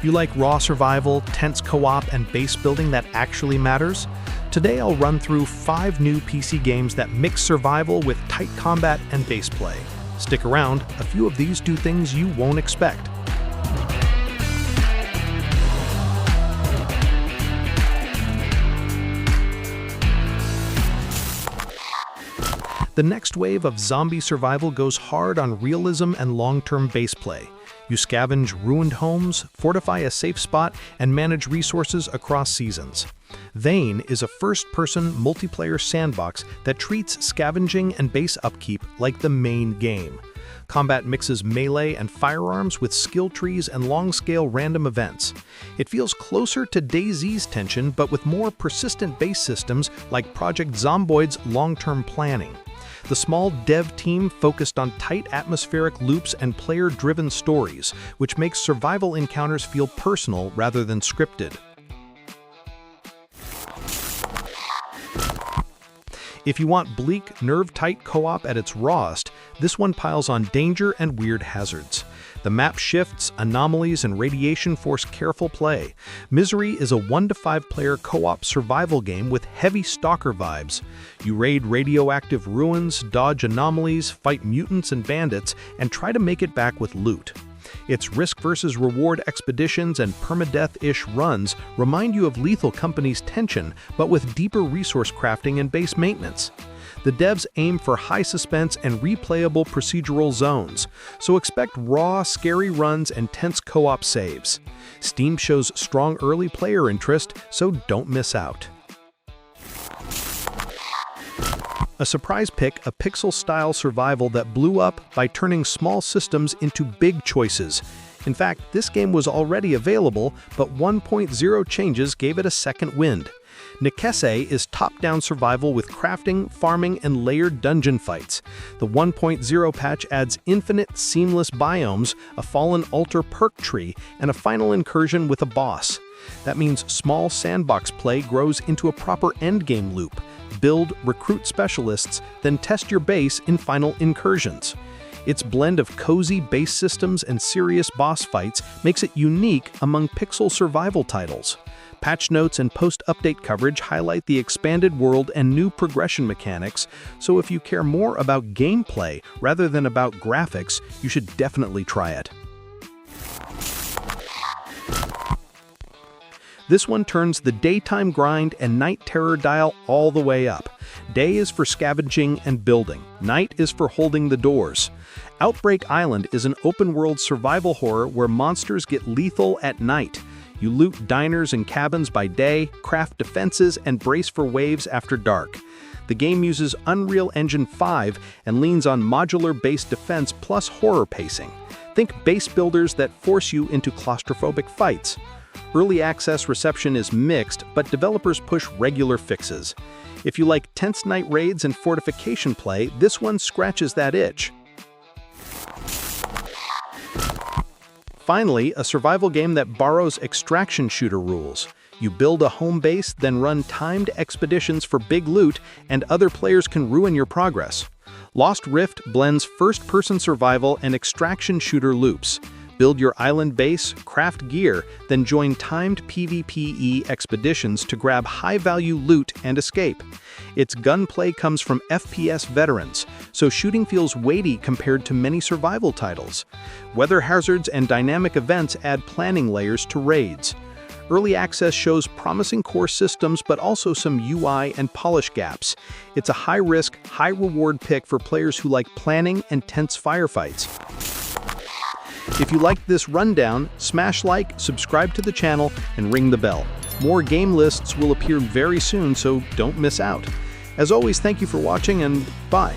You like raw survival, tense co-op, and base building that actually matters? Today I'll run through 5 new PC games that mix survival with tight combat and base play. Stick around, a few of these do things you won't expect. The next wave of zombie survival goes hard on realism and long-term base play. You scavenge ruined homes, fortify a safe spot, and manage resources across seasons. Vayne is a first-person multiplayer sandbox that treats scavenging and base upkeep like the main game. Combat mixes melee and firearms with skill trees and long-scale random events. It feels closer to DayZ's tension, but with more persistent base systems like Project Zomboid's long-term planning. The small dev team focused on tight atmospheric loops and player-driven stories, which makes survival encounters feel personal rather than scripted. If you want bleak, nerve-tight co-op at its rawest, this one piles on danger and weird hazards. The map shifts, anomalies, and radiation force careful play. Misery is a 1-to-5 player co-op survival game with heavy stalker vibes. You raid radioactive ruins, dodge anomalies, fight mutants and bandits, and try to make it back with loot. Its risk versus reward expeditions and permadeath-ish runs remind you of Lethal Company's tension, but with deeper resource crafting and base maintenance. The devs aim for high suspense and replayable procedural zones, so expect raw, scary runs and tense co-op saves. Steam shows strong early player interest, so don't miss out. A surprise pick, a pixel-style survival that blew up by turning small systems into big choices. In fact, this game was already available, but 1.0 changes gave it a second wind. Nicaise is top-down survival with crafting, farming, and layered dungeon fights. The 1.0 patch adds infinite, seamless biomes, a fallen altar perk tree, and a final incursion with a boss. That means small sandbox play grows into a proper endgame loop. Build, recruit specialists, then test your base in final incursions. Its blend of cozy base systems and serious boss fights makes it unique among pixel survival titles. Patch notes and post-update coverage highlight the expanded world and new progression mechanics, so if you care more about gameplay rather than about graphics, you should definitely try it. This one turns the daytime grind and night terror dial all the way up. Day is for scavenging and building. Night is for holding the doors. Outbreak Island is an open-world survival horror where monsters get lethal at night. You loot diners and cabins by day, craft defenses, and brace for waves after dark. The game uses Unreal Engine 5 and leans on modular-based defense plus horror pacing. Think base builders that force you into claustrophobic fights. Early access reception is mixed, but developers push regular fixes. If you like tense night raids and fortification play, this one scratches that itch. Finally, a survival game that borrows extraction shooter rules. You build a home base, then run timed expeditions for big loot, and other players can ruin your progress. Lost Rift blends first-person survival and extraction shooter loops. Build your island base, craft gear, then join timed PvPE expeditions to grab high-value loot and escape. Its gunplay comes from FPS veterans, so shooting feels weighty compared to many survival titles. Weather hazards and dynamic events add planning layers to raids. Early access shows promising core systems but also some UI and polish gaps. It's a high-risk, high-reward pick for players who like planning and tense firefights. If you liked this rundown, smash like, subscribe to the channel, and ring the bell. More game lists will appear very soon, so don't miss out. As always, thank you for watching, and bye.